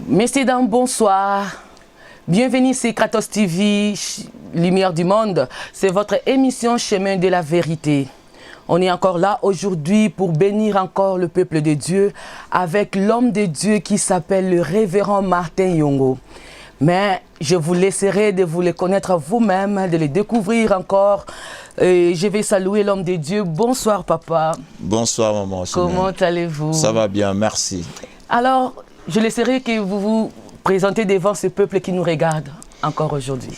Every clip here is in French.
Messieurs, dames, bonsoir. Bienvenue sur Kratos TV, Lumière du Monde. C'est votre émission Chemin de la Vérité. On est encore là aujourd'hui pour bénir encore le peuple de Dieu avec l'homme de Dieu qui s'appelle le révérend Martin Yongo. Mais je vous laisserai de vous le connaître vous-même, de le découvrir encore. Et je vais saluer l'homme de Dieu. Bonsoir, papa. Bonsoir, maman. Comment allez-vous? Ça va bien, merci. Alors, je laisserai que vous vous présentez devant ce peuple qui nous regarde encore aujourd'hui.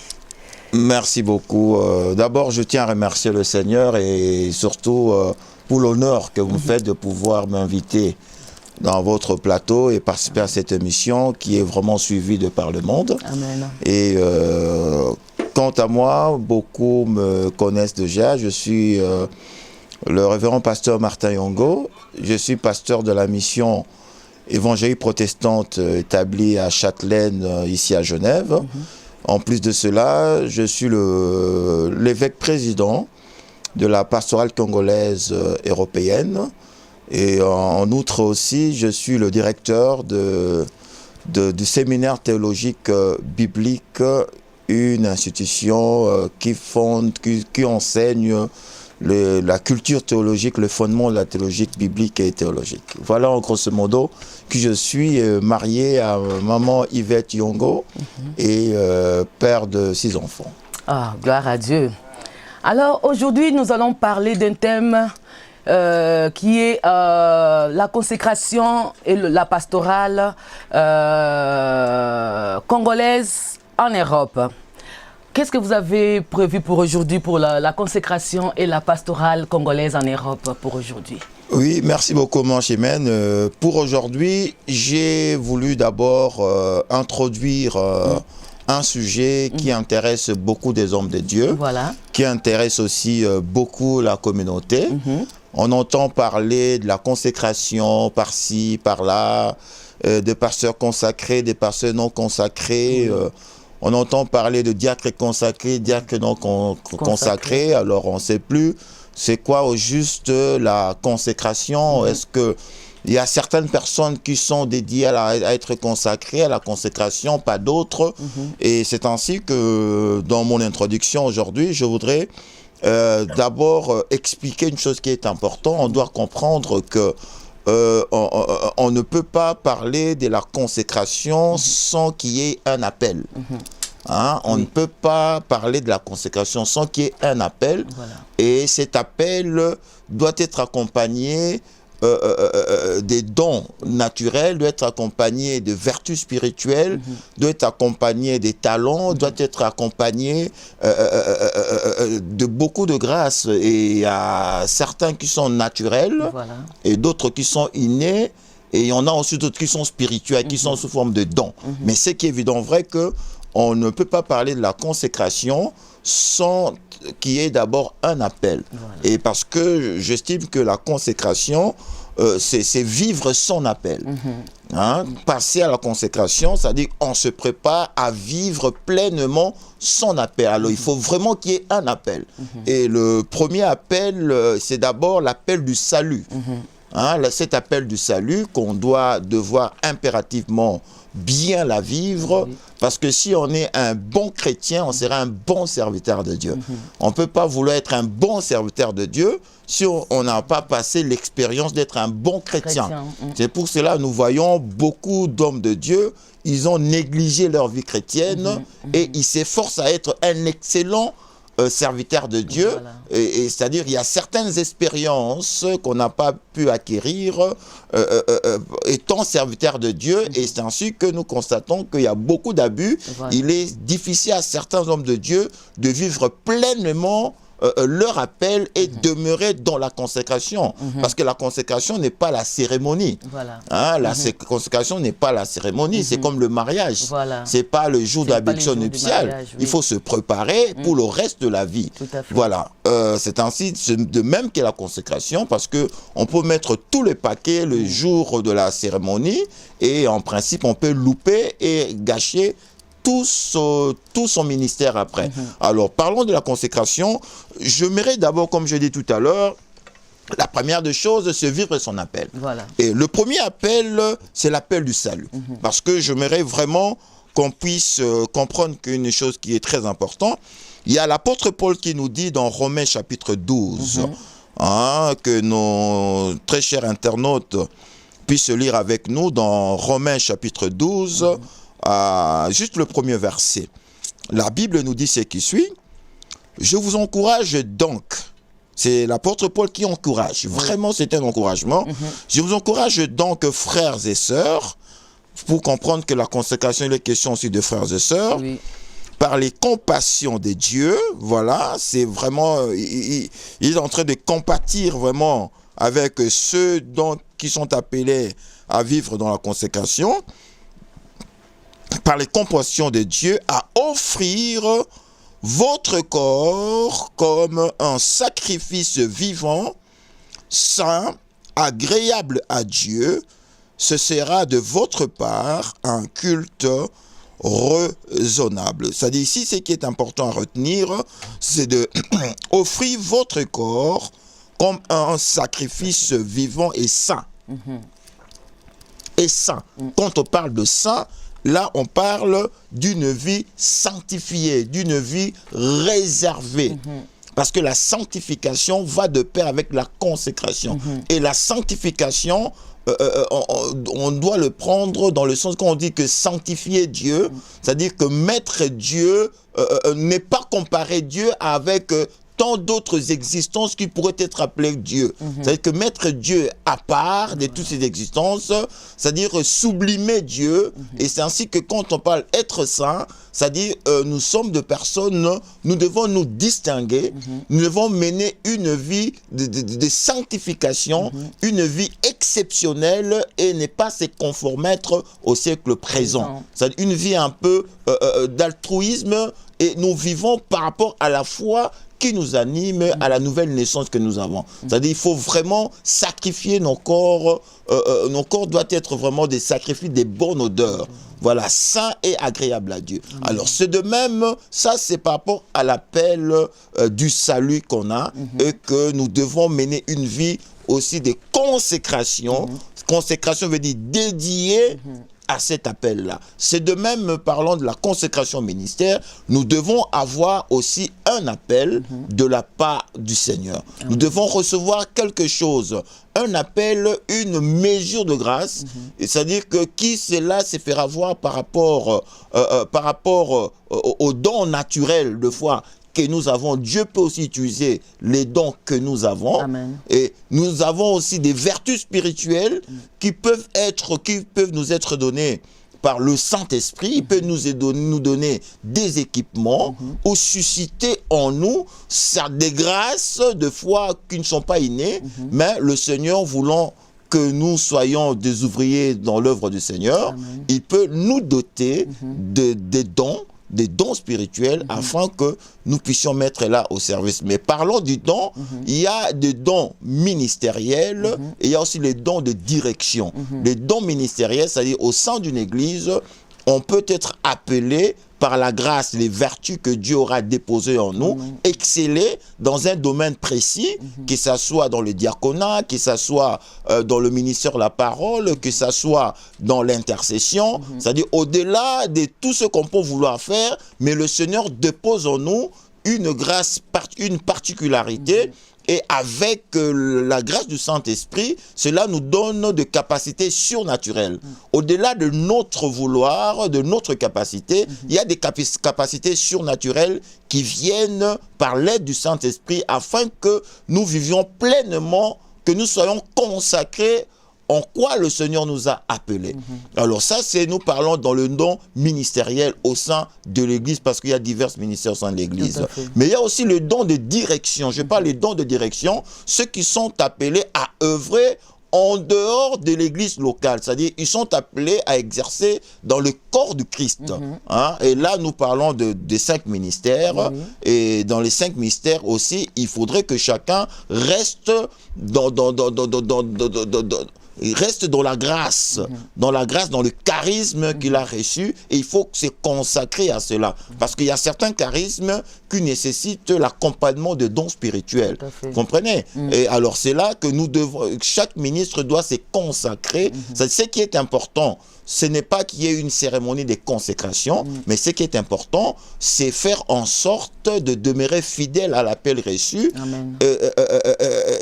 Merci beaucoup. D'abord, je tiens à remercier le Seigneur et surtout pour l'honneur que vous me faites de pouvoir m'inviter dans votre plateau et participer à cette émission qui est vraiment suivie de par le monde. Amen. Et quant à moi, beaucoup me connaissent déjà. Je suis le révérend pasteur Martin Yongo. Je suis pasteur de la mission évangélique protestante établie à Châtelaine, ici à Genève. En plus de cela, je suis l'évêque président de la pastorale congolaise européenne. Et en outre aussi, je suis le directeur du séminaire théologique biblique, une institution qui enseigne la culture théologique, le fondement de la théologie biblique et théologique. Voilà en grosso modo que je suis marié à maman Yvette Yongo et père de 6 enfants. Ah, gloire à Dieu. Alors aujourd'hui, nous allons parler d'un thème qui est la consécration et la pastorale congolaise en Europe. Qu'est-ce que vous avez prévu pour aujourd'hui pour la consécration et la pastorale congolaise en Europe pour aujourd'hui? Oui, merci beaucoup, mon Chimène. Pour aujourd'hui, j'ai voulu d'abord introduire un sujet qui intéresse beaucoup des hommes de Dieu, qui intéresse aussi beaucoup la communauté. On entend parler de la consécration par-ci, par-là, des pasteurs consacrés, des pasteurs non consacrés. On entend parler de diacres consacrés, diacres non consacrés. Alors, on ne sait plus c'est quoi au juste la consécration. Est-ce qu'il y a certaines personnes qui sont dédiées à être consacrées à la consécration, pas d'autres. Et c'est ainsi que, dans mon introduction aujourd'hui, je voudrais d'abord expliquer une chose qui est importante. On doit comprendre que on ne peut pas parler de la consécration sans qu'il y ait un appel. On ne peut pas parler de la consécration sans qu'il y ait un appel. Et cet appel doit être accompagné des dons naturels, doit être accompagné de vertus spirituelles, doit être accompagné des talents, doit être accompagné de beaucoup de grâces. Et il y a certains qui sont naturels et d'autres qui sont innés. Et il y en a aussi d'autres qui sont spirituels, qui sont sous forme de dons. Mais c'est qui est évident vrai que on ne peut pas parler de la consécration sans qu'il y ait d'abord un appel. Et parce que j'estime que la consécration, c'est vivre son appel. Passer à la consécration, c'est-à-dire qu'on se prépare à vivre pleinement son appel. Alors il faut vraiment qu'il y ait un appel. Et le premier appel, c'est d'abord l'appel du salut. Cet appel du salut qu'on doit devoir impérativement bien la vivre, parce que si on est un bon chrétien, on sera un bon serviteur de Dieu. On ne peut pas vouloir être un bon serviteur de Dieu si on n'a pas passé l'expérience d'être un bon chrétien. C'est pour cela que nous voyons beaucoup d'hommes de Dieu, ils ont négligé leur vie chrétienne et ils s'efforcent à être un excellent serviteur de Dieu. Voilà. Et c'est-à-dire, il y a certaines expériences qu'on n'a pas pu acquérir étant serviteur de Dieu. Et c'est ainsi que nous constatons qu'il y a beaucoup d'abus. Voilà. Il est difficile à certains hommes de Dieu de vivre pleinement leur appel et demeurer dans la consécration. Parce que la consécration n'est pas la cérémonie. Voilà. Hein, la consécration n'est pas la cérémonie. C'est comme le mariage. Voilà. C'est pas le jour de la bénédiction nuptiale. Oui. Il faut se préparer pour le reste de la vie. Tout à fait. Voilà. C'est ainsi de même que la consécration, parce que on peut mettre tous les paquets le jour de la cérémonie et en principe on peut louper et gâcher tout son ministère après. Alors, parlons de la consécration. J'aimerais d'abord, comme je l'ai dit tout à l'heure, la première des choses, c'est vivre son appel. Voilà. Et le premier appel, c'est l'appel du salut. Parce que j'aimerais vraiment qu'on puisse comprendre qu'une chose qui est très importante, il y a l'apôtre Paul qui nous dit dans Romains chapitre 12, hein, que nos très chers internautes puissent lire avec nous dans Romains chapitre 12, juste le premier verset. La Bible nous dit ce qui suit. Je vous encourage donc. C'est l'apôtre Paul qui encourage. Vraiment, c'est un encouragement. Je vous encourage donc, frères et sœurs, pour comprendre que la consécration, il est question aussi de frères et sœurs, par les compassions de Dieu. Voilà, c'est vraiment, il est en train de compatir vraiment avec ceux qui sont appelés à vivre dans la consécration, par les compassions de Dieu, à offrir votre corps comme un sacrifice vivant, saint, agréable à Dieu. Ce sera de votre part un culte raisonnable. C'est-à-dire ici, ce qui est important à retenir, c'est de offrir votre corps comme un sacrifice vivant et saint. Et saint. Quand on parle de saint, là, on parle d'une vie sanctifiée, d'une vie réservée. Parce que la sanctification va de pair avec la consécration. Et la sanctification, on doit le prendre dans le sens qu'on dit que sanctifier Dieu, c'est-à-dire que mettre Dieu, n'est pas comparer Dieu avec tant d'autres existences qui pourraient être appelées Dieu. C'est-à-dire que mettre Dieu à part de toutes ces existences, c'est-à-dire sublimer Dieu, et c'est ainsi que quand on parle être saint, c'est-à-dire nous sommes de personnes, nous devons nous distinguer, nous devons mener une vie de sanctification, une vie exceptionnelle et ne pas se conformer au siècle présent. C'est-à-dire une vie un peu d'altruisme, et nous vivons par rapport à la foi qui nous anime à la nouvelle naissance que nous avons. C'est-à-dire qu'il faut vraiment sacrifier nos corps. Nos corps doivent être vraiment des sacrifices de bonne odeur. Voilà, saint et agréable à Dieu. Alors, c'est de même, ça c'est par rapport à l'appel du salut qu'on a et que nous devons mener une vie aussi de consécration. Consécration veut dire dédiée à cet appel-là. C'est de même, parlant de la consécration ministère, nous devons avoir aussi un appel de la part du Seigneur. Nous devons recevoir quelque chose, un appel, une mesure de grâce, c'est-à-dire que qui cela se fera voir par rapport aux dons naturels de foi que nous avons. Dieu peut aussi utiliser les dons que nous avons. Amen. Et nous avons aussi des vertus spirituelles qui peuvent nous être données par le Saint-Esprit. Il peut nous donner des équipements ou susciter en nous des grâces de foi qui ne sont pas innées, mais le Seigneur voulant que nous soyons des ouvriers dans l'œuvre du Seigneur, il peut nous doter des dons spirituels afin que nous puissions mettre là au service. Mais parlons du don, il y a des dons ministériels et il y a aussi les dons de direction. Les dons ministériels, c'est-à-dire au sein d'une église, on peut être appelé par la grâce, les vertus que Dieu aura déposées en nous, exceller dans un domaine précis, que ce soit dans le diaconat, que ce soit dans le ministère de la parole, que ce soit dans l'intercession, c'est-à-dire au-delà de tout ce qu'on peut vouloir faire, mais le Seigneur dépose en nous une grâce, une particularité, et avec la grâce du Saint-Esprit, cela nous donne des capacités surnaturelles. Au-delà de notre vouloir, de notre capacité, il y a des capacités surnaturelles qui viennent par l'aide du Saint-Esprit afin que nous vivions pleinement, que nous soyons consacrés en quoi le Seigneur nous a appelés. Alors ça, nous parlons dans le don ministériel au sein de l'Église, parce qu'il y a divers ministères au sein de l'Église. Mais il y a aussi le don de direction. Je parle des dons de direction, ceux qui sont appelés à œuvrer en dehors de l'église locale, c'est-à-dire ils sont appelés à exercer dans le corps du Christ. Et là, nous parlons des 5 ministères, et dans les 5 ministères aussi, il faudrait que chacun reste reste dans la grâce, dans le charisme qu'il a reçu, et il faut se consacrer à cela. Parce qu'il y a certains charismes qui nécessitent l'accompagnement de dons spirituels. Vous comprenez? Et alors c'est là que nous devons, chaque ministre doit se consacrer. C'est ce qui est important. Ce n'est pas qu'il y ait une cérémonie de consécration, mais ce qui est important, c'est faire en sorte de demeurer fidèle à l'appel reçu,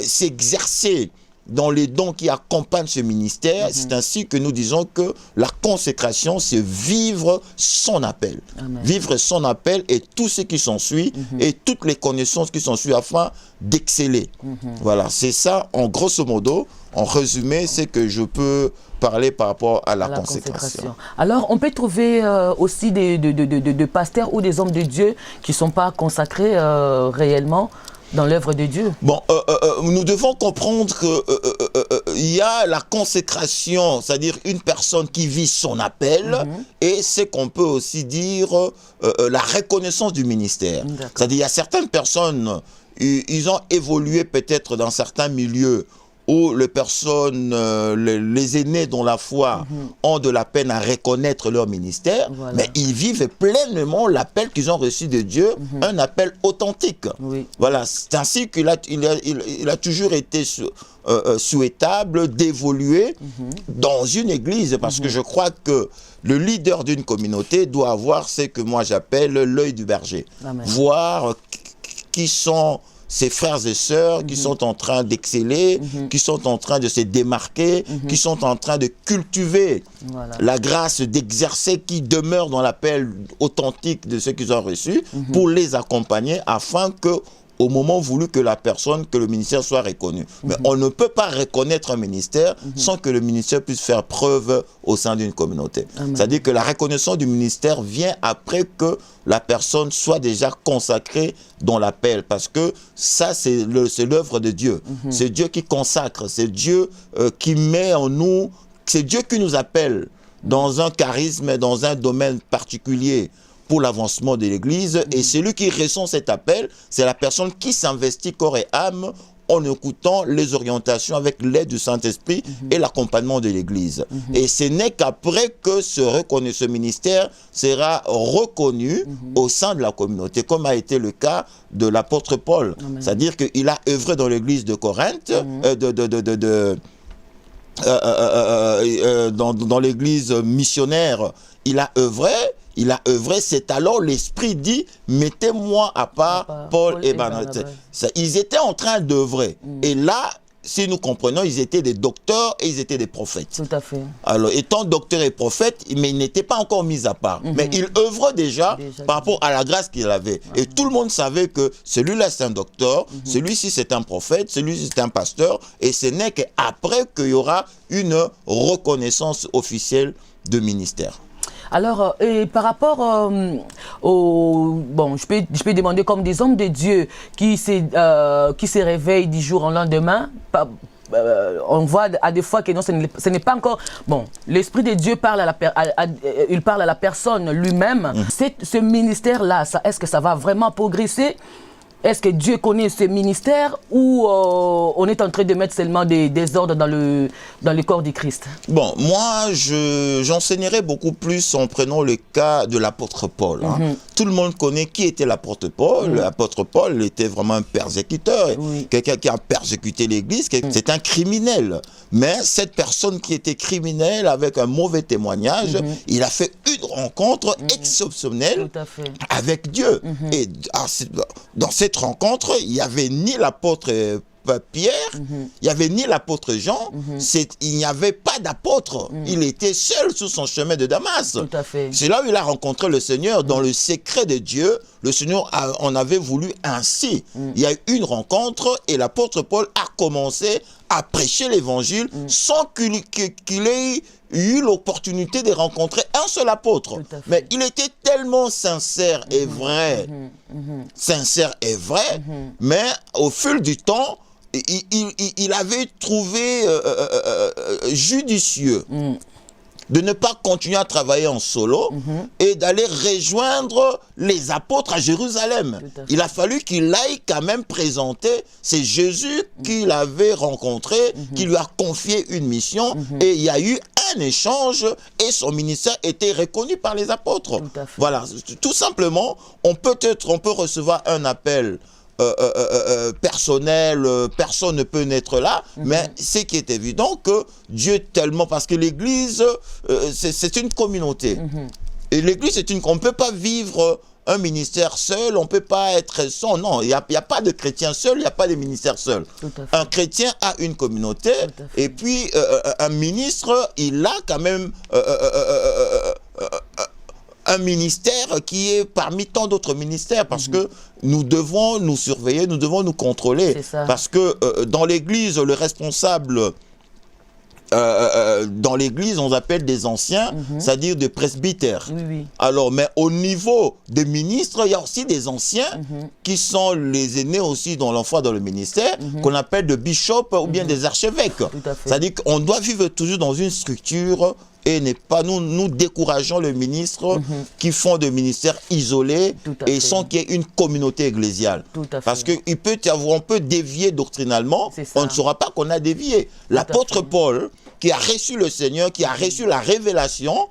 s'exercer dans les dons qui accompagnent ce ministère. C'est ainsi que nous disons que la consécration, c'est vivre son appel. Vivre son appel et tout ce qui s'ensuit, et toutes les connaissances qui s'ensuivent afin d'exceller. Voilà, c'est ça, en grosso modo, en résumé, c'est que je peux parler par rapport à la consécration. Alors, on peut trouver aussi des pasteurs ou des hommes de Dieu qui ne sont pas consacrés réellement dans l'œuvre de Dieu. Bon, nous devons comprendre qu'il y a la consécration, c'est-à-dire une personne qui vit son appel, et c'est qu'on peut aussi dire la reconnaissance du ministère. C'est-à-dire il y a certaines personnes, ils ont évolué peut-être dans certains milieux où les personnes, les aînés dans la foi ont de la peine à reconnaître leur ministère, mais ils vivent pleinement l'appel qu'ils ont reçu de Dieu, un appel authentique. Voilà, c'est ainsi qu'il a toujours été souhaitable d'évoluer dans une église, parce que je crois que le leader d'une communauté doit avoir ce que moi j'appelle l'œil du berger. Voir qui sont ces frères et sœurs qui sont en train d'exceller, qui sont en train de se démarquer, qui sont en train de cultiver la grâce d'exercer, qui demeure dans l'appel authentique de ceux qu'ils ont reçus, pour les accompagner afin que, au moment voulu, que la personne, que le ministère soit reconnu. Mais on ne peut pas reconnaître un ministère sans que le ministère puisse faire preuve au sein d'une communauté. C'est-à-dire que la reconnaissance du ministère vient après que la personne soit déjà consacrée dans l'appel, parce que ça, c'est l'œuvre de Dieu. C'est Dieu qui consacre, c'est Dieu qui met en nous, c'est Dieu qui nous appelle dans un charisme, dans un domaine particulier, pour l'avancement de l'Église, et celui qui ressent cet appel, c'est la personne qui s'investit corps et âme en écoutant les orientations avec l'aide du Saint-Esprit et l'accompagnement de l'Église. Et ce n'est qu'après que ce ministère sera reconnu au sein de la communauté, comme a été le cas de l'apôtre Paul. C'est-à-dire qu'il a œuvré dans l'Église de Corinthe, dans l'Église missionnaire, il a œuvré, c'est alors l'Esprit dit, mettez-moi à part Paul et Barnabas. Ils étaient en train d'œuvrer. Et là, si nous comprenons, ils étaient des docteurs et ils étaient des prophètes. Tout à fait. Alors, étant docteurs et prophètes, mais ils n'étaient pas encore mis à part. Mais ils œuvraient déjà par rapport à la grâce qu'il avait. Et tout le monde savait que celui-là, c'est un docteur, celui-ci, c'est un prophète, celui-ci, c'est un pasteur. Et ce n'est qu'après qu'il y aura une reconnaissance officielle de ministère. Alors, par rapport bon, je peux demander comme des hommes de Dieu qui se réveillent du jour au lendemain, on voit à des fois que non, ce n'est pas encore... Bon, l'Esprit de Dieu parle il parle à la personne lui-même. Ce ministère-là, est-ce que ça va vraiment progresser? Est-ce que Dieu connaît ce ministère, ou on est en train de mettre seulement des ordres dans le corps du Christ? Bon, moi, j'enseignerai beaucoup plus en prenant le cas de l'apôtre Paul. Tout le monde connaît qui était l'apôtre Paul. L'apôtre Paul était vraiment un persécuteur, quelqu'un qui a persécuté l'Église. C'est un criminel. Mais cette personne qui était criminelle, avec un mauvais témoignage, il a fait une rencontre exceptionnelle avec Dieu. Et dans cette cette rencontre, il n'y avait ni l'apôtre Pierre, il n'y avait ni l'apôtre Jean, il n'y avait pas d'apôtre. Il était seul sur son chemin de Damas. C'est là où il a rencontré le Seigneur. Dans le secret de Dieu, le Seigneur en avait voulu ainsi. Il y a eu une rencontre et l'apôtre Paul a commencé à prêcher l'évangile sans qu'il ait eu l'opportunité de rencontrer un seul apôtre. Mais il était tellement sincère et vrai, mais au fil du temps, il avait trouvé judicieux de ne pas continuer à travailler en solo et d'aller rejoindre les apôtres à Jérusalem. Il a fallu qu'il aille quand même présenter, c'est Jésus qu'il avait rencontré, qui lui a confié une mission et il y a eu un échange et son ministère était reconnu par les apôtres. Voilà, tout simplement, on peut recevoir un appel personnel, personne ne peut naître là, mais ce qui est évident que Dieu tellement, parce que l'Église, c'est une communauté. Et l'Église, on ne peut pas vivre un ministère seul, on ne peut pas être sans. Non, il n'y a pas de chrétien seul, il n'y a pas de ministère seul. Un chrétien a une communauté, et puis un ministre, il a quand même un ministère qui est parmi tant d'autres ministères, parce que nous devons nous surveiller, nous devons nous contrôler. Parce que dans l'Église, le responsable, dans l'Église, on appelle des anciens, c'est-à-dire des presbytères. Alors, mais au niveau des ministres, il y a aussi des anciens qui sont les aînés aussi dans l'enfant dans le ministère, qu'on appelle des bishops ou bien des archevêques. C'est-à-dire qu'on doit vivre toujours dans une structure et n'est pas nous décourageons les ministres qui font des ministères isolés et sans qu'il y ait une communauté ecclésiale. Parce qu'il peut y avoir, on peut dévier doctrinalement, on ne saura pas qu'on a dévié. L'apôtre Paul, qui a reçu le Seigneur, qui a reçu la révélation,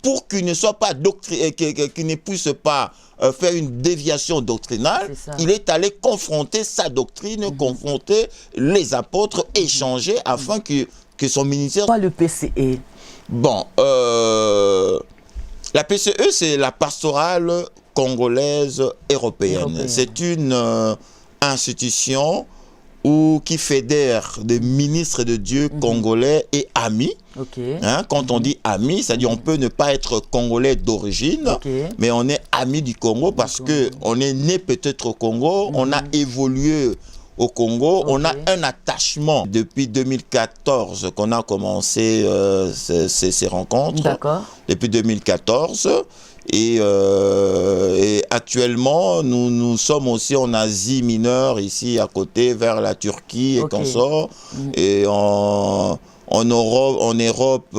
pour qu'il ne soit pas qu'il ne puisse pas faire une déviation doctrinale, il est allé confronter sa doctrine, confronter les apôtres, échanger afin que son ministère... Pas le PCE. Bon, la PCE, c'est la pastorale congolaise européenne. C'est une institution qui fédère des ministres de Dieu congolais et amis. Quand on dit amis, c'est-à-dire on peut ne pas être congolais d'origine, mais on est amis du Congo parce qu'on est né peut-être au Congo, on a évolué au Congo, on a un attachement depuis 2014 qu'on a commencé ces rencontres. Depuis 2014. Et actuellement, nous sommes aussi en Asie mineure, ici à côté, vers la Turquie et consorts. Et en Europe,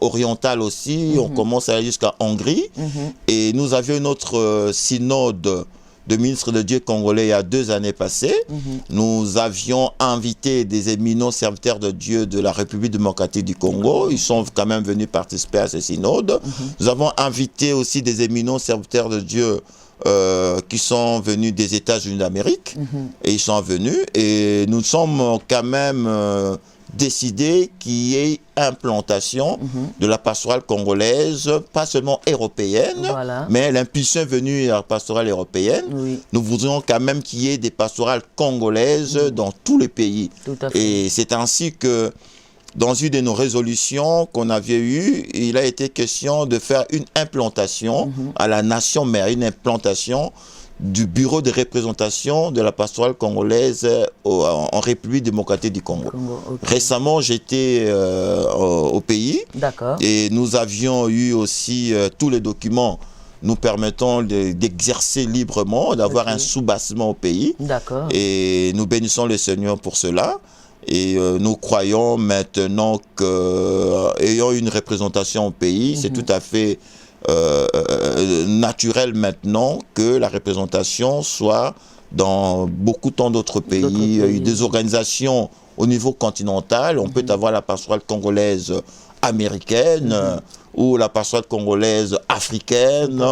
orientale aussi, on commence à aller jusqu'à Hongrie. Et nous avions notre synode de ministres de Dieu congolais il y a 2 années passées. Nous avions invité des éminents serviteurs de Dieu de la République démocratique du Congo. Ils sont quand même venus participer à ce synode. Nous avons invité aussi des éminents serviteurs de Dieu qui sont venus des États-Unis d'Amérique. Et ils sont venus. Et nous sommes quand même décidé qu'il y ait implantation de la pastorale congolaise, pas seulement européenne, mais l'impulsion est venue à la pastorale européenne. Nous voudrions quand même qu'il y ait des pastorales congolaises dans tous les pays. Et c'est ainsi que, dans une de nos résolutions qu'on avait eues, il a été question de faire une implantation à la nation mère, une implantation du bureau de représentation de la pastorale congolaise en République démocratique du Congo. Récemment, j'étais au pays et nous avions eu aussi tous les documents nous permettant d'exercer librement, d'avoir un soubassement au pays. Et nous bénissons le Seigneur pour cela. Et nous croyons maintenant qu'ayant une représentation au pays, c'est tout à fait naturel maintenant que la représentation soit dans beaucoup tant d'autres pays. Il y a eu des organisations au niveau continental. On peut avoir la pastorale congolaise américaine ou la pastorale congolaise africaine.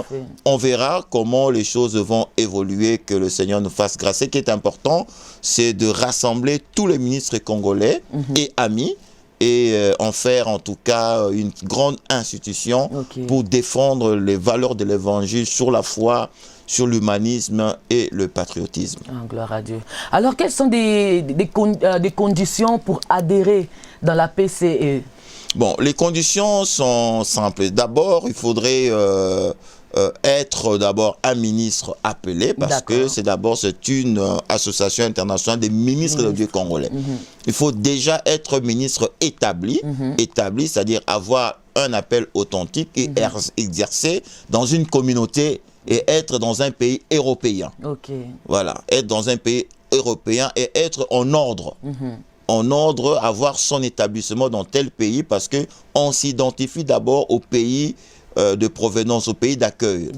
On verra comment les choses vont évoluer, que le Seigneur nous fasse grâce. Ce qui est important, c'est de rassembler tous les ministres congolais et amis et en faire en tout cas une grande institution pour défendre les valeurs de l'évangile sur la foi, sur l'humanisme et le patriotisme. Oh, gloire à Dieu. Alors, quelles sont des conditions pour adhérer dans la PCE? Bon, les conditions sont simples. D'abord, il faudrait être d'abord un ministre appelé, parce que c'est une association internationale des ministres de Dieu congolais. Il faut déjà être ministre établi, c'est-à-dire avoir un appel authentique et exercer dans une communauté et être dans un pays européen. Voilà, être dans un pays européen et être en ordre. En ordre, avoir son établissement dans tel pays, parce qu'on s'identifie d'abord au pays de provenance, au pays d'accueil.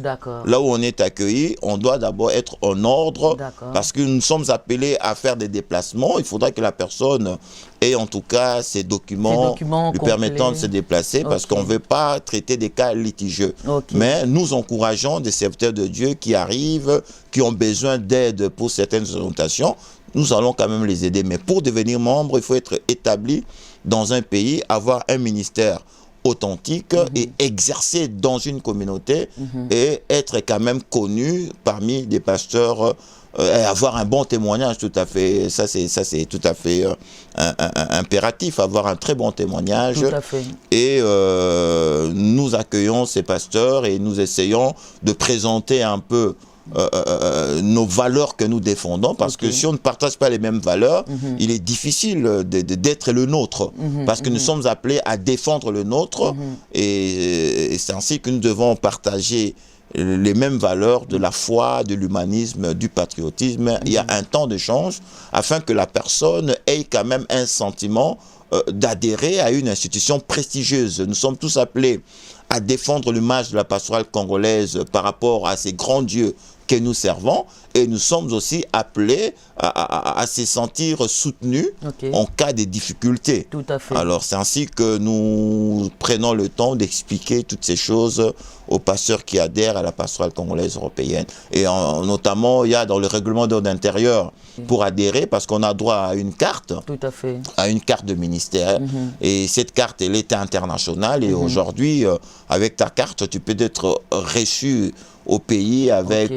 Là où on est accueilli, on doit d'abord être en ordre, parce que nous sommes appelés à faire des déplacements. Il faudra que la personne ait en tout cas ses documents lui permettant de se déplacer, parce qu'on ne veut pas traiter des cas litigieux. Mais nous encourageons des serviteurs de Dieu qui arrivent, qui ont besoin d'aide pour certaines orientations. Nous allons quand même les aider. Mais pour devenir membre, il faut être établi dans un pays, avoir un ministère authentique et exercer dans une communauté et être quand même connu parmi des pasteurs, et avoir un bon témoignage, tout à fait. Ça c'est tout à fait impératif, avoir un très bon témoignage. Tout à fait. Et nous accueillons ces pasteurs et nous essayons de présenter un peu nos valeurs que nous défendons, parce que si on ne partage pas les mêmes valeurs, il est difficile d'être le nôtre, parce que nous sommes appelés à défendre le nôtre, et c'est ainsi que nous devons partager les mêmes valeurs de la foi, de l'humanisme, du patriotisme. Il y a un temps de change afin que la personne ait quand même un sentiment d'adhérer à une institution prestigieuse. Nous sommes tous appelés à défendre l'image de la pastorale congolaise par rapport à ces grands dieux que nous servons, et nous sommes aussi appelés à se sentir soutenus en cas de difficultés. Tout à fait. Alors c'est ainsi que nous prenons le temps d'expliquer toutes ces choses aux pasteurs qui adhèrent à la pastorale congolaise européenne. Et notamment, il y a dans le règlement d'ordre intérieur pour adhérer, parce qu'on a droit à une carte, à une carte de ministère. Et cette carte, elle est internationale, et aujourd'hui, avec ta carte, tu peux être reçu au pays avec,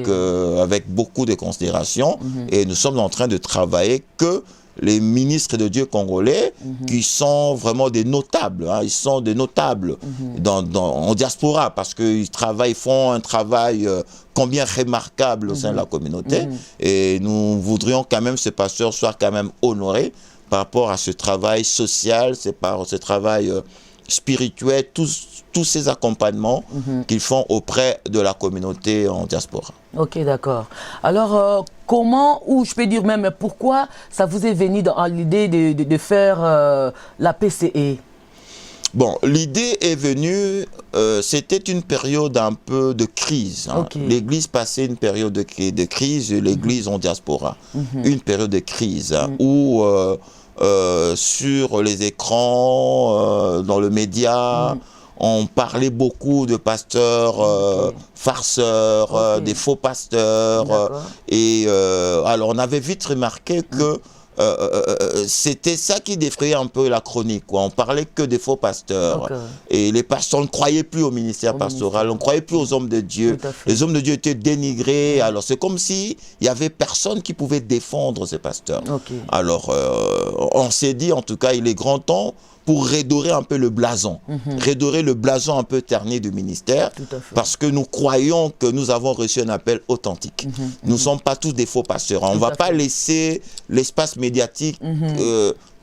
avec beaucoup de considérations. Et nous sommes en train de travailler que les ministres de Dieu congolais, qui sont vraiment des notables, ils sont des notables en diaspora, parce qu'ils font un travail combien remarquable au sein de la communauté. Et nous voudrions quand même que ces pasteurs soient quand même honorés par rapport à ce travail social, ce travail spirituel, tous ces accompagnements qu'ils font auprès de la communauté en diaspora. Ok, d'accord. Alors, comment, ou je peux dire même pourquoi ça vous est venu dans l'idée de faire la PCE? Bon, l'idée est venue, c'était une période un peu de crise. L'Église passait une période de crise, l'Église en diaspora. Une période de crise où sur les écrans, dans le média, on parlait beaucoup de pasteurs farceurs, des faux pasteurs. Et alors on avait vite remarqué que c'était ça qui défrayait un peu la chronique, On parlait que des faux pasteurs. Et les pasteurs ne croyaient plus au ministère pastoral, on ne croyait plus aux hommes de Dieu. Les hommes de Dieu étaient dénigrés. Alors c'est comme s'il n'y avait personne qui pouvait défendre ces pasteurs. Alors on s'est dit, en tout cas, il est grand temps pour redorer un peu le blason, redorer le blason un peu terni du ministère, parce que nous croyons que nous avons reçu un appel authentique. Nous ne sommes pas tous des faux pasteurs. On ne va pas laisser l'espace médiatique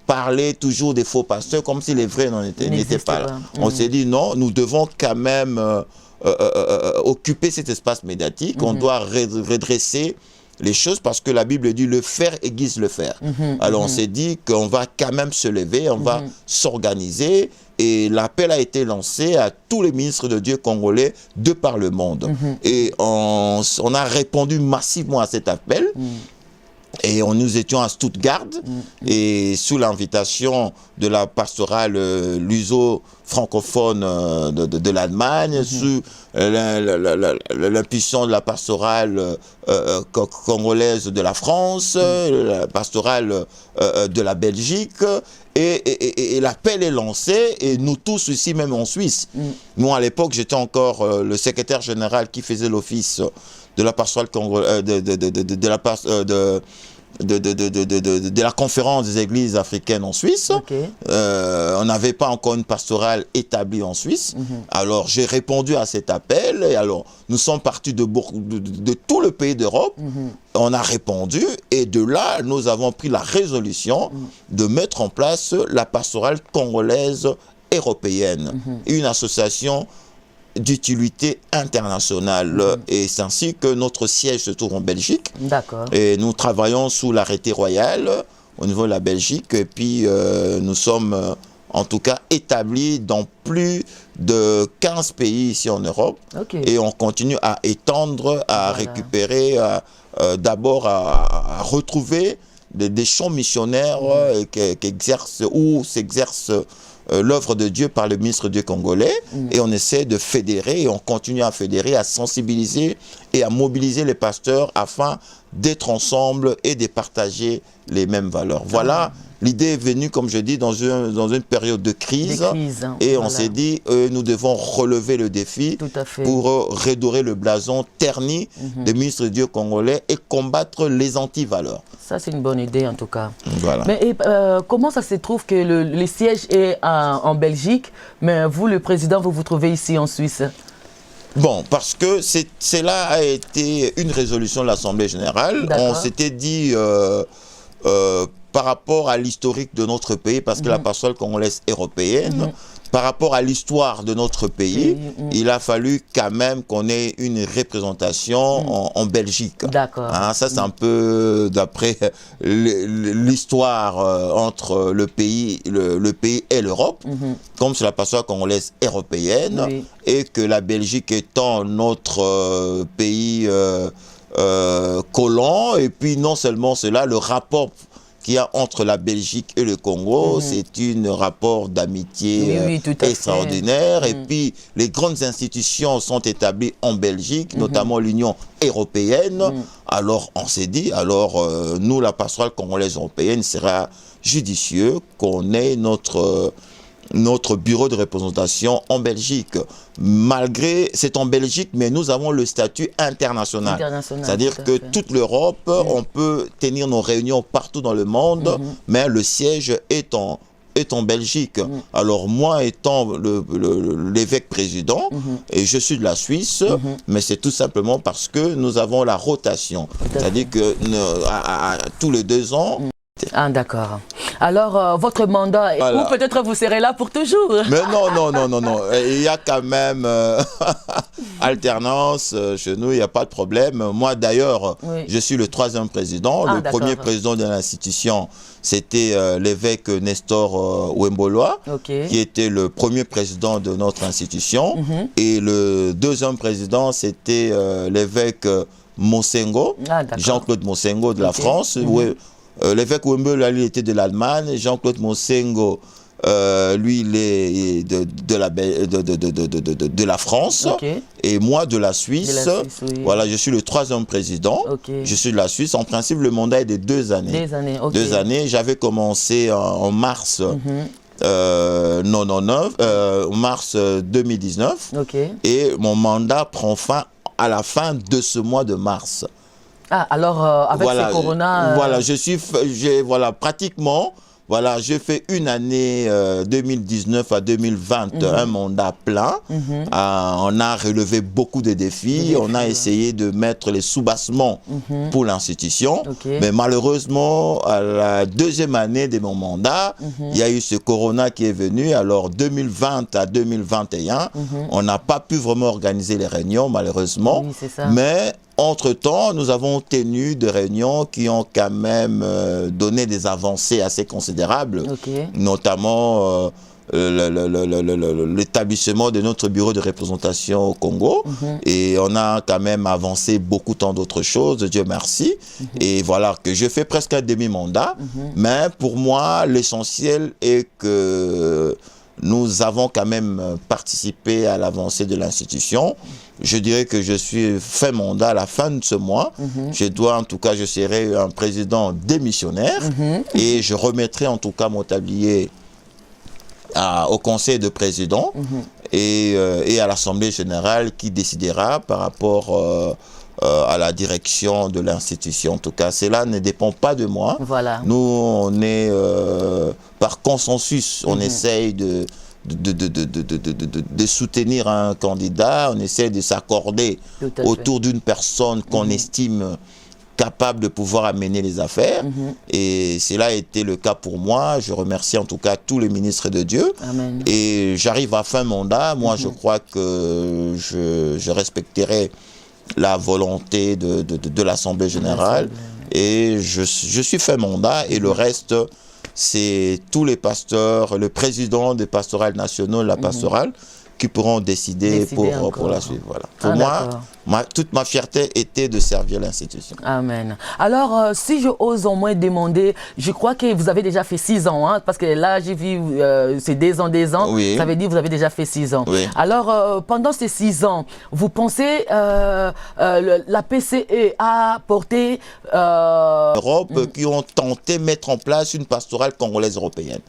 parler toujours des faux pasteurs comme si les vrais n'étaient pas là. On s'est dit non, nous devons quand même occuper cet espace médiatique. On doit redresser les choses, parce que la Bible dit le fer aiguise le fer. Alors on s'est dit qu'on va quand même se lever, on va s'organiser, et l'appel a été lancé à tous les ministres de Dieu congolais de par le monde. Et on a répondu massivement à cet appel. Et nous étions à Stuttgart, et sous l'invitation de la pastorale luso-francophone de l'Allemagne, sous l'impulsion de la pastorale congolaise de la France, la pastorale de la Belgique, Et l'appel est lancé, et nous tous ici, même en Suisse. Moi, à l'époque, j'étais encore le secrétaire général qui faisait l'office de la pastorale de la conférence des églises africaines en Suisse. On n'avait pas encore une pastorale établie en Suisse. Alors j'ai répondu à cet appel, et alors nous sommes partis de tout le pays d'Europe. On a répondu, et de là nous avons pris la résolution de mettre en place la pastorale congolaise européenne, une association d'utilité internationale. Et c'est ainsi que notre siège se trouve en Belgique. D'accord. Et nous travaillons sous l'arrêté royal au niveau de la Belgique. Et puis nous sommes en tout cas établis dans plus de 15 pays ici en Europe. Et on continue à étendre, à récupérer, d'abord à retrouver des champs missionnaires où s'exerce l'œuvre de Dieu par le ministre Dieu congolais, et on essaie de fédérer, et on continue à fédérer, à sensibiliser et à mobiliser les pasteurs afin d'être ensemble et de partager les mêmes valeurs. Voilà, l'idée est venue, comme je dis, dans une période de crise, et on s'est dit, nous devons relever le défi pour redorer le blason terni des ministres de Dieu congolais et combattre les anti-valeurs. Ça, c'est une bonne idée, en tout cas. Voilà. Mais comment ça se trouve que le siège est en Belgique, mais vous, le président, vous vous trouvez ici en Suisse? Bon, parce que cela a été une résolution de l'Assemblée générale. On s'était dit, par rapport à l'historique de notre pays, parce que la pastorale congolaise européenne, par rapport à l'histoire de notre pays, il a fallu quand même qu'on ait une représentation en Belgique. D'accord. Hein, ça, c'est un peu d'après l'histoire entre le pays et l'Europe, comme c'est la pastorale congolaise européenne, et que la Belgique étant notre pays colon, et puis non seulement cela, le rapport qu'il y a entre la Belgique et le Congo, c'est un rapport d'amitié extraordinaire. Et puis, les grandes institutions sont établies en Belgique, notamment l'Union européenne. Alors, on s'est dit, nous, la pastorale congolaise européenne, sera judicieux qu'on ait notre bureau de représentation en Belgique. Malgré, c'est en Belgique, mais nous avons le statut international. C'est-à-dire que toute l'Europe, on peut tenir nos réunions partout dans le monde, mais le siège est en Belgique. Alors moi étant l'évêque président, et je suis de la Suisse, mais c'est tout simplement parce que nous avons la rotation. C'est-à-dire que à tous les 2 ans, ah, d'accord. Alors, votre mandat, ou peut-être vous serez là pour toujours. Mais non. Il y a quand même alternance chez nous, il n'y a pas de problème. Moi, d'ailleurs, je suis le 3e président. Le premier président de l'institution, c'était l'évêque Nestor Wemboloa, qui était le premier président de notre institution. Et le 2e président, c'était l'évêque Mosengo, Jean-Claude Mosengo de la France. L'évêque Wemboloa, lui, était de l'Allemagne. Jean-Claude Mosengo, lui, il est de la France. Et moi, de la Suisse. Voilà, je suis le 3e président. Je suis de la Suisse. En principe, le mandat est de 2 années. 2 années. J'avais commencé en mars 2019. Et mon mandat prend fin à la fin de ce mois de mars. Ah, alors, avec ce corona... Voilà, pratiquement, j'ai fait une année 2019 à 2020, un mandat plein. On a relevé beaucoup de défis. On a essayé de mettre les soubassements pour l'institution. Mais malheureusement, à la 2e année de mon mandat, il y a eu ce corona qui est venu. Alors, 2020 à 2021, on n'a pas pu vraiment organiser les réunions, malheureusement. Mais... entre-temps, nous avons tenu des réunions qui ont quand même donné des avancées assez considérables, notamment l'établissement de notre bureau de représentation au Congo. Et on a quand même avancé beaucoup tant d'autres choses, Dieu merci. Et voilà, que je fais presque un demi-mandat. Mais pour moi, l'essentiel est que nous avons quand même participé à l'avancée de l'institution. Je dirais que je suis fin mandat à la fin de ce mois. Je dois, en tout cas, je serai un président démissionnaire et je remettrai en tout cas mon tablier au conseil de président et à l'Assemblée générale qui décidera par rapport à la direction de l'institution. En tout cas, cela ne dépend pas de moi. Voilà. Nous, on est par consensus, on essaye de soutenir un candidat, on essaie de s'accorder autour d'une personne qu'on estime capable de pouvoir amener les affaires. Et cela a été le cas pour moi. Je remercie en tout cas tous les ministres de Dieu. Amen. Et j'arrive à fin mandat. Moi, je crois que je respecterai la volonté de l'Assemblée générale. Et je suis fin mandat. Et le reste, c'est tous les pasteurs, le président des pastorales nationaux, la pastorale, qui pourront décider pour la suite. Voilà. Pour moi, toute ma fierté était de servir l'institution. Amen. Alors, si je ose au moins demander, je crois que vous avez déjà fait 6 ans, hein, parce que là, j'ai vu, c'est des ans. Oui. Ça veut dire que vous avez déjà fait 6 ans. Oui. Alors, pendant ces 6 ans, vous pensez la PCE a porté... Europe qui ont tenté de mettre en place une pastorale congolaise européenne.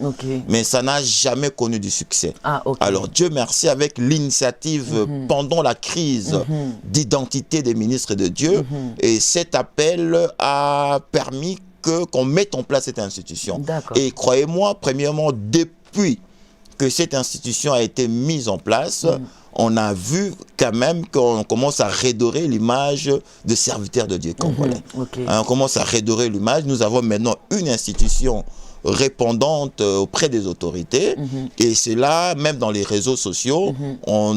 Mais ça n'a jamais connu du succès. Alors, Dieu merci, avec l'initiative pendant la crise d'identité des ministres de Dieu, et cet appel a permis qu'on mette en place cette institution. Et croyez-moi, premièrement, depuis que cette institution a été mise en place, on a vu quand même qu'on commence à redorer l'image de serviteur de Dieu congolais. On commence à redorer l'image. Nous avons maintenant une institution répondante auprès des autorités, et c'est là, même dans les réseaux sociaux, on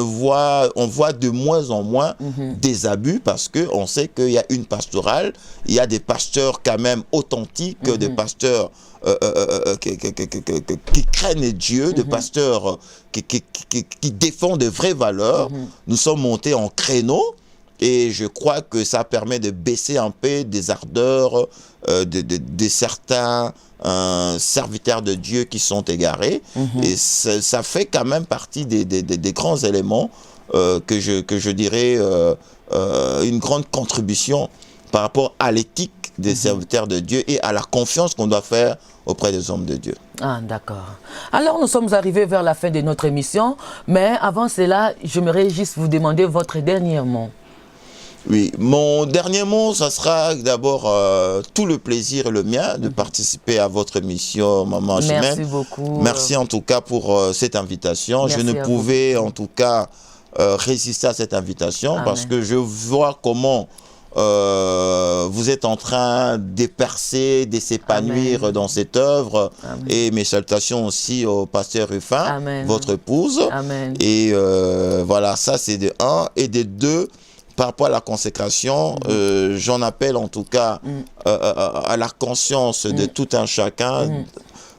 voit de moins en moins des abus, parce qu'on sait qu'il y a une pastorale, il y a des pasteurs quand même authentiques, des pasteurs qui craignent Dieu, des pasteurs qui défendent de vraies valeurs. Nous sommes montés en créneau. Et je crois que ça permet de baisser un peu des ardeurs de certains serviteurs de Dieu qui sont égarés. Et ça fait quand même partie des grands éléments que je dirais une grande contribution par rapport à l'éthique des serviteurs de Dieu et à la confiance qu'on doit faire auprès des hommes de Dieu. Ah, d'accord. Alors, nous sommes arrivés vers la fin de notre émission, mais avant cela, j'aimerais juste vous demander votre dernier mot. Oui, mon dernier mot, ça sera d'abord tout le plaisir et le mien de participer à votre émission Maman Chimène. Merci beaucoup. Merci en tout cas pour cette invitation. Merci. Je ne pouvais en tout cas résister à cette invitation. Amen. Parce que je vois comment vous êtes en train de percer, de s'épanouir dans cette œuvre. Amen. Et mes salutations aussi au pasteur Ruffin, Amen, votre épouse. Amen. Et voilà, ça c'est de 1. Et de 2, par rapport à la consécration, j'en appelle en tout cas à la conscience de tout un chacun,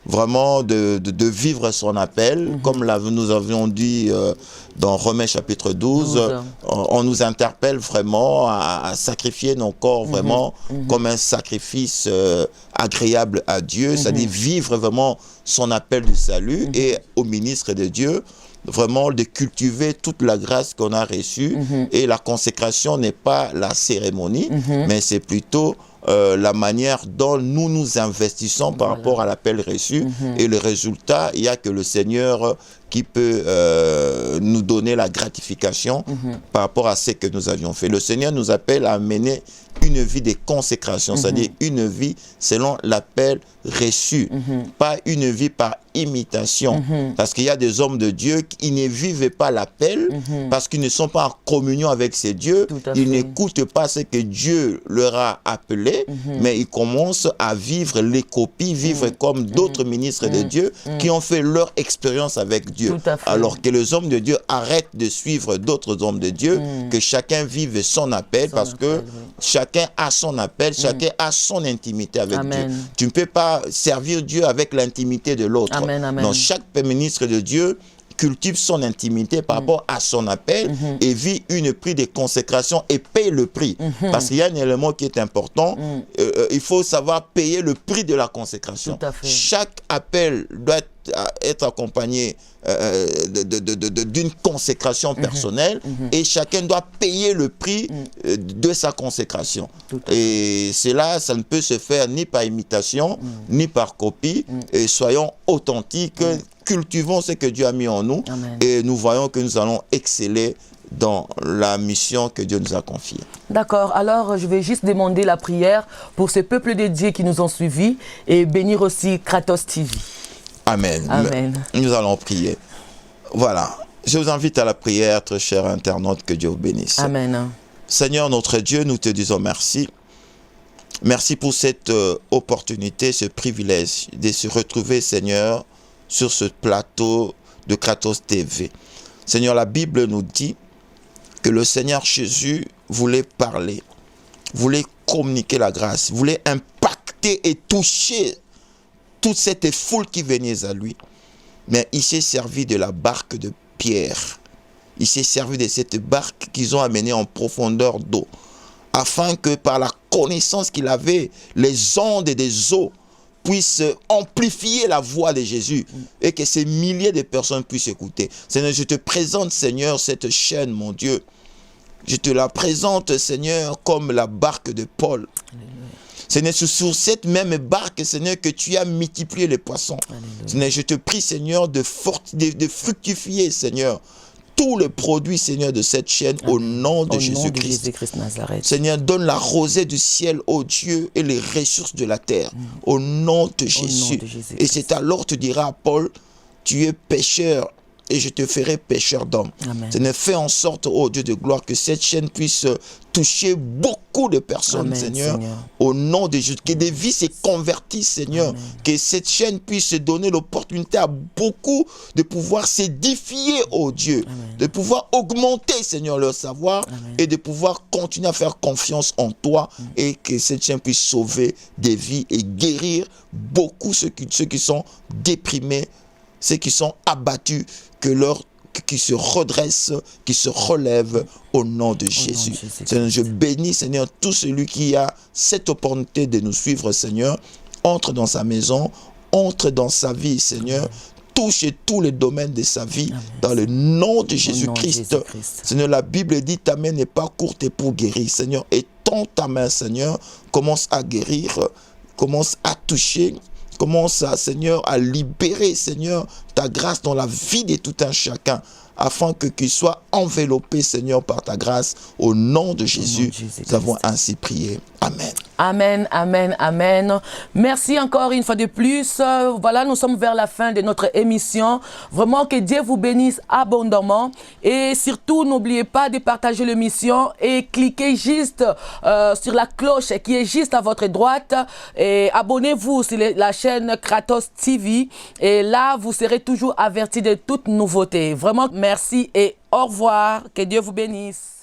vraiment de vivre son appel, comme nous avions dit dans Romains chapitre 12, on nous interpelle vraiment à sacrifier nos corps vraiment comme un sacrifice agréable à Dieu, c'est-à-dire vivre vraiment son appel du salut, et au ministre de Dieu, vraiment de cultiver toute la grâce qu'on a reçue. Et la consécration n'est pas la cérémonie, mais c'est plutôt la manière dont nous nous investissons par rapport à l'appel reçu. Et le résultat, il n'y a que le Seigneur qui peut nous donner la gratification par rapport à ce que nous avions fait. Le Seigneur nous appelle à mener une vie de consécration, c'est-à-dire une vie selon l'appel reçu, pas une vie par imitation. Parce qu'il y a des hommes de Dieu qui ne vivent pas l'appel parce qu'ils ne sont pas en communion avec ces dieux. Ils n'écoutent pas ce que Dieu leur a appelé, mais ils commencent à vivre les copies, vivre comme d'autres ministres de Dieu qui ont fait leur expérience avec Dieu. Alors que les hommes de Dieu arrêtent de suivre d'autres hommes de Dieu, que chacun vive son appel, parce que chacun a son appel, chacun a son intimité avec Dieu. Tu ne peux pas servir Dieu avec l'intimité de l'autre. Donc chaque ministre de Dieu cultive son intimité par rapport à son appel et vit une prix de consécration et paye le prix. Parce qu'il y a un élément qui est important, il faut savoir payer le prix de la consécration. Chaque appel doit être être accompagné d'une consécration personnelle et chacun doit payer le prix de sa consécration. Et cela, ça ne peut se faire ni par imitation, ni par copie. Et soyons authentiques, cultivons ce que Dieu a mis en nous. Amen. Et nous voyons que nous allons exceller dans la mission que Dieu nous a confiée. D'accord, alors je vais juste demander la prière pour ce peuple de Dieu qui nous ont suivis et bénir aussi Kratos TV. Amen. Amen. Nous allons prier. Voilà, je vous invite à la prière, très chers internautes, que Dieu vous bénisse. Amen. Seigneur notre Dieu, nous te disons merci. Merci pour cette opportunité, ce privilège de se retrouver, Seigneur, sur ce plateau de Kratos TV. Seigneur, la Bible nous dit que le Seigneur Jésus voulait parler, voulait communiquer la grâce, voulait impacter et toucher toute cette foule qui venait à lui. Mais il s'est servi de la barque de Pierre. Il s'est servi de cette barque qu'ils ont amenée en profondeur d'eau, afin que par la connaissance qu'il avait, les ondes des eaux puissent amplifier la voix de Jésus et que ces milliers de personnes puissent écouter. Seigneur, je te présente, Seigneur, cette chaîne, mon Dieu. Je te la présente, Seigneur, comme la barque de Paul. Seigneur, c'est sur cette même barque, Seigneur, que tu as multiplié les poissons. Seigneur, je te prie, Seigneur, de fructifier, Seigneur, tous les produits, Seigneur, de cette chaîne au nom de Jésus-Christ. Seigneur, donne la rosée du ciel, ô Dieu, et les ressources de la terre, au nom de Jésus. Et c'est alors tu diras à Paul, tu es pécheur et je te ferai pécheur d'hommes. Seigneur, fais en sorte, ô Dieu de gloire, que cette chaîne puisse toucher beaucoup de personnes, Amen, Seigneur, au nom de Jésus. Que des vies se convertissent, Seigneur. Amen. Que cette chaîne puisse donner l'opportunité à beaucoup de pouvoir s'édifier, ô Dieu. Amen. De pouvoir augmenter, Seigneur, leur savoir. Amen. Et de pouvoir continuer à faire confiance en toi. Amen. Et que cette chaîne puisse sauver des vies et guérir beaucoup ceux qui sont déprimés, ceux qui sont abattus, qui se redressent, qui se relèvent au nom de Jésus. Seigneur, je bénis, Seigneur, tout celui qui a cette opportunité de nous suivre, Seigneur. Entre dans sa maison, entre dans sa vie, Seigneur. Touche tous les domaines de sa vie. Amen. Dans le nom de Jésus-Christ. Seigneur, la Bible dit, ta main n'est pas courte pour guérir. Seigneur, étends ta main, Seigneur, commence à guérir, commence à toucher. Commence, Seigneur, à libérer, Seigneur, ta grâce dans la vie de tout un chacun, afin qu'il soit enveloppé, Seigneur, par ta grâce. Au nom de Jésus, nous avons ainsi prié. Amen. Amen, amen, amen. Merci encore une fois de plus. Voilà, nous sommes vers la fin de notre émission. Vraiment que Dieu vous bénisse abondamment. Et surtout, n'oubliez pas de partager l'émission et cliquez juste sur la cloche qui est juste à votre droite. Et abonnez-vous sur la chaîne Kratos TV. Et là, vous serez toujours avertis de toutes nouveautés. Vraiment, merci et au revoir. Que Dieu vous bénisse.